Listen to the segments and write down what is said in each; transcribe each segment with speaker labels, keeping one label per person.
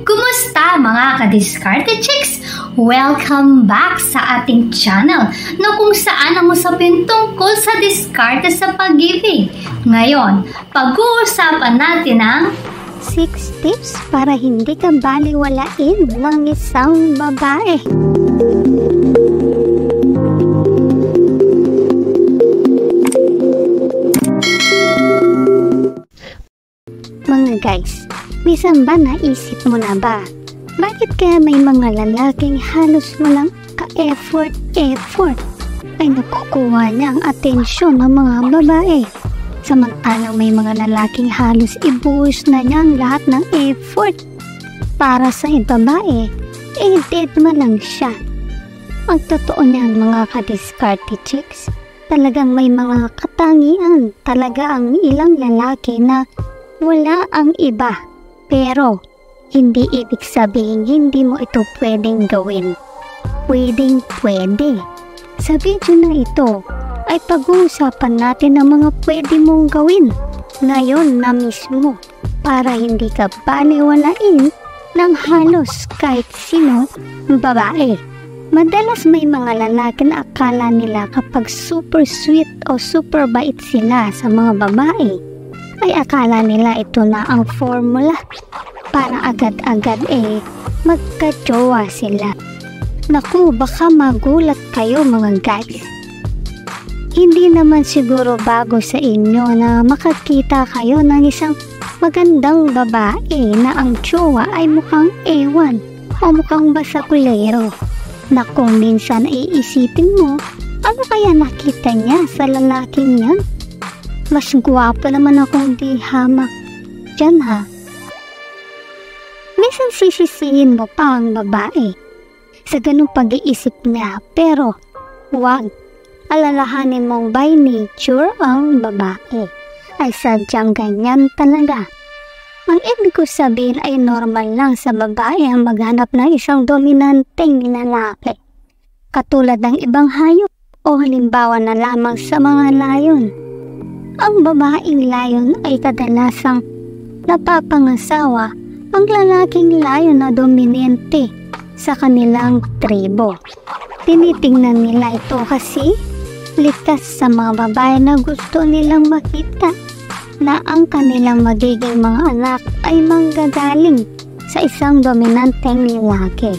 Speaker 1: Kumusta mga ka-Diskarte Chicks? Welcome back sa ating channel na kung saan ang usapin tungkol sa diskarte sa pag-ibig. Ngayon, pag-uusapan natin ang
Speaker 2: 6 tips para hindi ka baliwalain ng isang babae. Mga guys, minsan ba naisip mo na ba? Bakit kaya may mga lalaking halos walang ka-effort ay nakukuha niya ang atensyon ng mga babae? Samantalang may mga lalaking halos ibuhos na niya ang lahat ng effort para sa babae, dead man lang siya. Ang totoo niyan mga ka-Diskarte Chicks, talagang may mga katangian talaga ang ilang lalaki na wala ang iba. Pero, hindi ibig sabihin hindi mo ito pwedeng gawin. Pwede. Sa video na ito, ay pag-uusapan natin ang mga pwede mong gawin ngayon na mismo para hindi ka baliwalain ng halos kahit sino babae. Madalas may mga lalaki na akala nila kapag super sweet o super bait sila sa mga babae, ay akala nila ito na ang formula para agad-agad magka-jowa sila. Naku, baka magulat kayo mga guys. Hindi naman siguro bago sa inyo na makakita kayo ng isang magandang babae na ang jowa ay mukhang ewan o mukhang basakulero. Naku, minsan iisipin mo, ano kaya nakita niya sa lalaking yan? Mas gwapo naman akong di hamak dyan ha. Minsan sisisihin mo pa ang babae sa ganung pag-iisip niya, pero huwag alalahanin mong by nature ang babae ay sadyang ganyan talaga. Ang ibig ko sabihin ay normal lang sa babae ang maghanap ng isang dominanteng lalaki, katulad ng ibang hayop o halimbawa na lamang sa mga layon. Ang babaeng layon ay kadalasang napapangasawa ang lalaking layon na dominante sa kanilang tribo. Tinitingnan nila ito kasi likas sa mga babae na gusto nilang makita na ang kanilang magiging mga anak ay manggagaling sa isang dominanteng lalaki.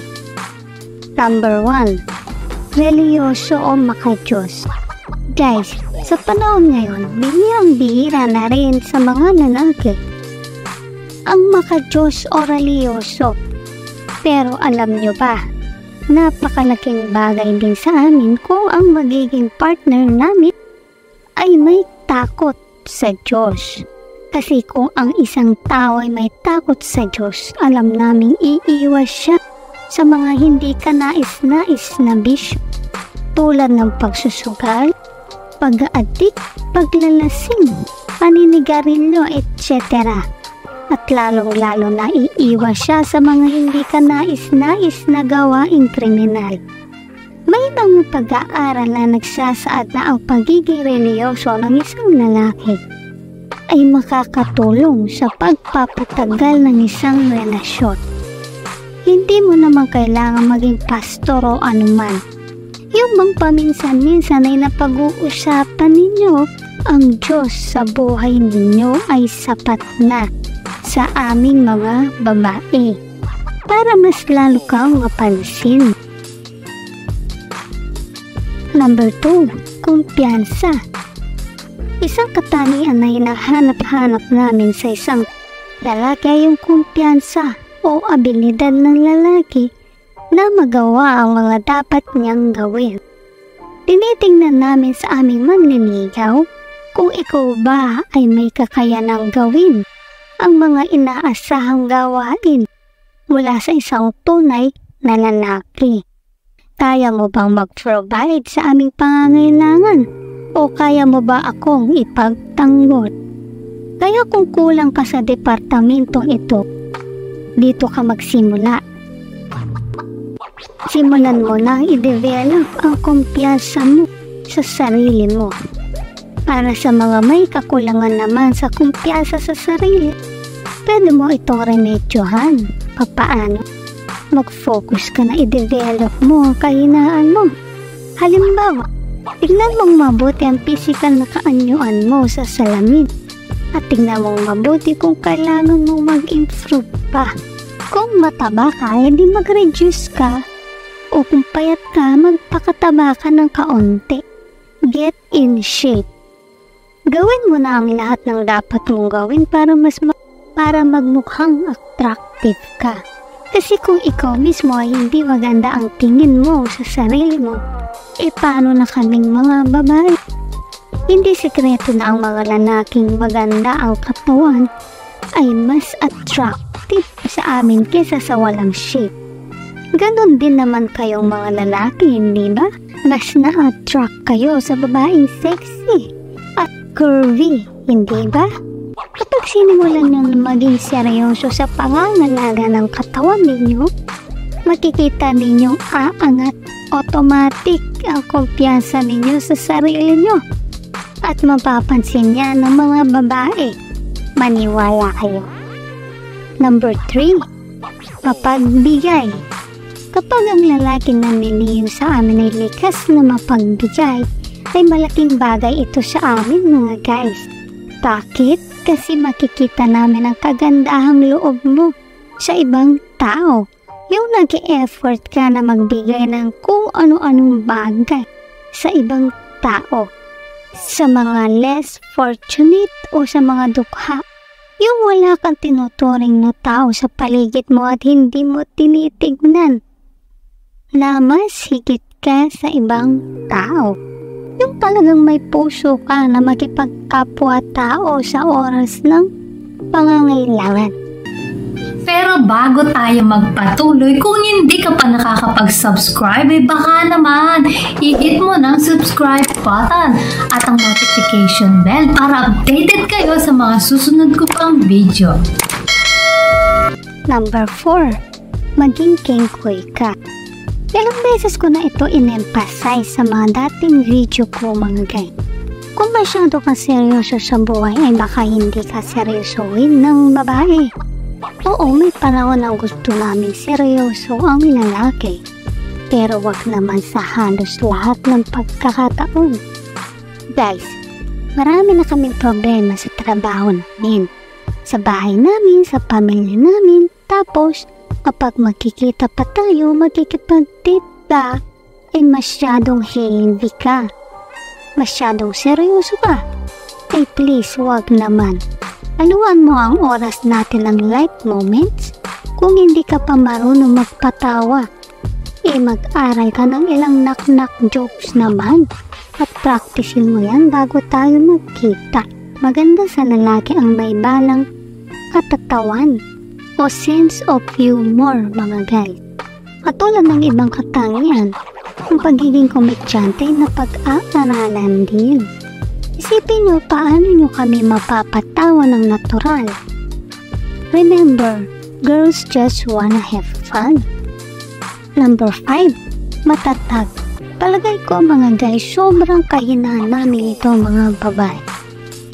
Speaker 2: Number 1. Reliyoso o makadiyos. Guys, sa panahon ngayon, bihirang-bihira na rin sa mga lalaki ang makadiyos o reliyoso. Pero alam nyo ba, napakalaking bagay din sa amin kung ang magiging partner namin ay may takot sa Diyos. Kasi kung ang isang tao ay may takot sa Diyos, alam naming iiwas siya sa mga hindi kanais-nais na bisyo tulad ng pagsusugal, pag-aadik, paglalasing, paninigarilyo, etc. At lalong-lalo na iiwas siya sa mga hindi kanais-nais na gawaing kriminal. May mga pag-aaral na nagsasaad na ang pagiging reliyoso ng isang lalaki ay makakatulong sa pagpapatagal ng isang relasyon. Hindi mo naman kailangan maging pastor o anuman. Yung bang paminsan-minsan ay napag-uusapan ninyo ang Diyos sa buhay ninyo ay sapat na sa aming mga babae para mas lalo kang mapansin. Number 2. Kumpiyansa. Isang katangian na hinahanap-hanap namin sa isang lalaki ay yung kumpiyansa o abilidad ng lalaki na magawa ang mga dapat niyang gawin. Tinitingnan namin sa aming manliligaw kung ikaw ba ay may kakayanang gawin ang mga inaasahang gawain mula sa isang tunay na lalaki. Kaya mo bang mag-provide sa aming pangangailangan o kaya mo ba akong ipagtanggol? Kaya kung kulang ka sa departamentong ito, dito ka magsimula. Simulan mo na i-develop ang kumpiyansa mo sa sarili mo. Para sa mga may kakulangan naman sa kumpiyansa sa sarili, pwede mo itong remedyohan. Papaano? Mag-focus ka na i-develop mo ang kahinaan mo. Halimbawa, tignan mong mabuti ang physical na kaanyuan mo sa salamin. At tignan mong mabuti kung kailangan mong mag-improve pa. Kung mataba ka, edi mag-reduce ka. O kung payat ka, magpakataba ka ng kaunti. Get in shape. Gawin mo na ang lahat ng dapat mong gawin para magmukhang attractive ka. Kasi kung ikaw mismo ay hindi maganda ang tingin mo sa sarili mo, paano na kaming mga babae? Hindi sekreto na ang mga lalaking maganda ang katawan ay mas attractive sa amin kesa sa walang shape. Ganon din naman kayong mga lalaki, hindi ba? Mas na-attract kayo sa babaeng sexy at curvy, hindi ba? Kapag sinimulan nyo maging seryoso sa pangangalaga ng katawan ninyo, makikita ninyong aangat automatic ang kumpiyansa ninyo sa sarili nyo. At mapapansin niya ng mga babae. Maniwala kayo. Number 3. Mapagbigay. Kapag ang lalaki na niliyo sa amin ay likas na mapagbigay, ay malaking bagay ito sa amin mga guys. Bakit? Kasi makikita namin ang kagandahang loob mo sa ibang tao. Yung nag-e-effort ka na magbigay ng kung ano-anong bagay sa ibang tao. Sa mga less fortunate o sa mga dukha. Yung wala kang tinuturing na tao sa paligid mo at hindi mo tinitignan na mas higit ka sa ibang tao. Yung talagang may puso ka na makipagkapwa-tao sa oras ng pangangailangan.
Speaker 1: Pero bago tayo magpatuloy, kung hindi ka pa nakakapag-subscribe, baka naman i-hit mo ng subscribe button at ang notification bell para updated kayo sa mga susunod ko pang video.
Speaker 2: Number 4. Maging kengkoy ka. Ilang beses ko na ito in-emphasize sa mga dating video ko mga guys. Kung masyado ka seryoso sa buhay ay baka hindi ka seryosohin ng babae. Oo, may panahon na gusto namin seryoso ang lalaki. Pero wag naman sa halos lahat ng pagkakataon. Guys, marami na kaming problema sa trabaho namin, sa bahay namin, sa pamilya namin. Tapos, kapag magkikita pa tayo, magkikipag-date ay masyadong heavy ka. Masyadong seryoso ka. Ay please, wag naman. Aluan mo ang oras natin ng light moments. Kung hindi ka pa marunong magpatawa, mag-aral ka ng ilang knock-knock jokes naman. At practicein mo yan bago tayo magkita. Maganda sa lalaki ang may balang katatawan o sense of humor mga guys. Katulad ng ibang katangian, ang pagiging komedyante na pag-aaralan din. Isipin nyo paano nyo kami mapapatawa ng natural. Remember, girls just wanna have fun. Number 5. Matatag. Palagay ko mga guys, sobrang kahinaan namin ito mga babae.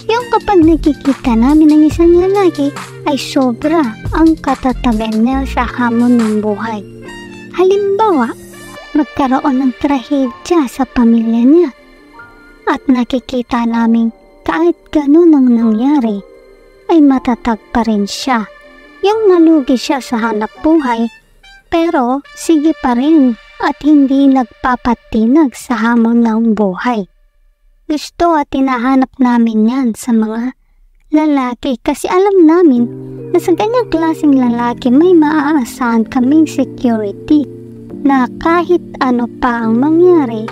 Speaker 2: Yung kapag nakikita namin ng isang lalaki, ay sobra ang katatagan niya sa hamon ng buhay. Halimbawa, magkaroon ng trahedya sa pamilya niya. At nakikita namin kahit ganun ang nangyari, ay matatag pa rin siya. Yung nalugi siya sa hanap buhay, pero sige pa rin at hindi nagpapatinag sa hamon ng buhay. Gusto at tinahanap namin yan sa mga lalaki kasi alam namin na sa ganyang klaseng lalaki may maaasahan kaming security na kahit ano pa ang mangyari,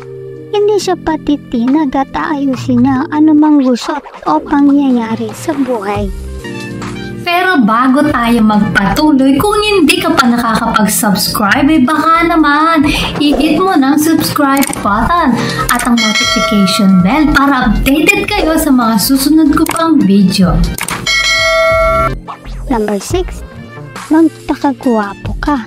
Speaker 2: hindi siya patitinag at aayusin niya anumang gusot o pangyayari sa buhay.
Speaker 1: Pero bago tayo magpatuloy, kung hindi ka pa nakakapag-subscribe, baka naman i-hit mo ng subscribe button at ang notification bell para updated kayo sa mga susunod ko pang video.
Speaker 2: Number 6. Magpakagwapo ka.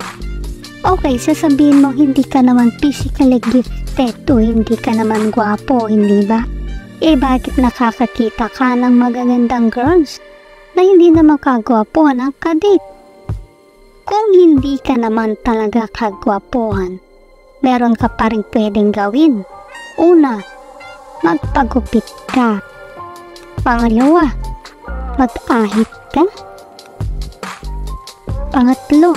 Speaker 2: Okay, sasabihin mo hindi ka naman physically gifted o hindi ka naman gwapo, hindi ba? Bakit nakakakita ka ng magagandang girls na hindi naman kagwapuhan ang kadate. Kung hindi ka naman talaga kagwapuhan, meron ka pa rin pwedeng gawin. Una, magpagupit ka. Pangalawa, mag-ahit ka. Pangatlo,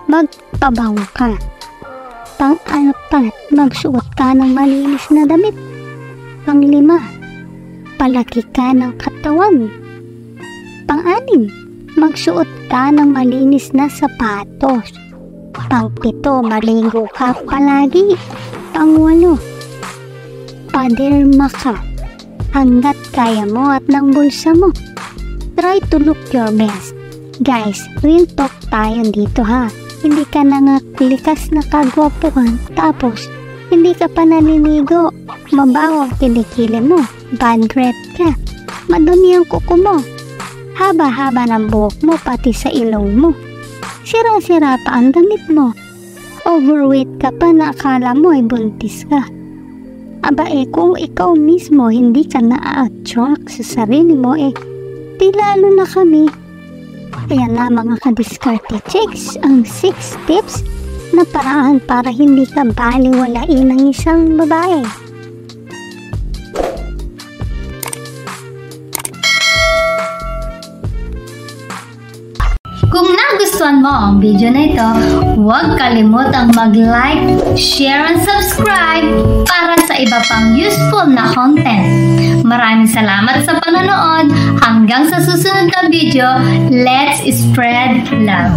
Speaker 2: magpabango ka. Pang-apat, magsuot ka ng malinis na damit. Panglima, palaki ka ng katawan. Pang-anim, magsuot ka ng malinis na sapatos. Pang-pito, maligo ka palagi. Pang-walo, paderma ka hanggat kaya mo at ng bulsa mo. Try to look your best. Guys, real talk tayo dito ha. Hindi ka na nga likas na kagwapuhan, tapos hindi ka pa naliligo. Mabaho ang kilikili mo, bad breath ka, madumi ang kuko mo, haba-haba ng buhok mo pati sa ilong mo, sira-sira pa ang damit mo, overweight ka pa na akala mo ay buntis ka. Aba kung ikaw mismo hindi ka na-attract sa sarili mo di lalo na kami. Kaya na mga ka-diskarte chicks, ang 6 tips na paraan para hindi ka baliwalain ng isang babae.
Speaker 1: Kung nagustuhan mo ang video na ito, huwag kalimutang mag-like, share, and subscribe para sa iba pang useful na content. Maraming salamat sa panonood. Hanggang sa susunod na video, let's spread love.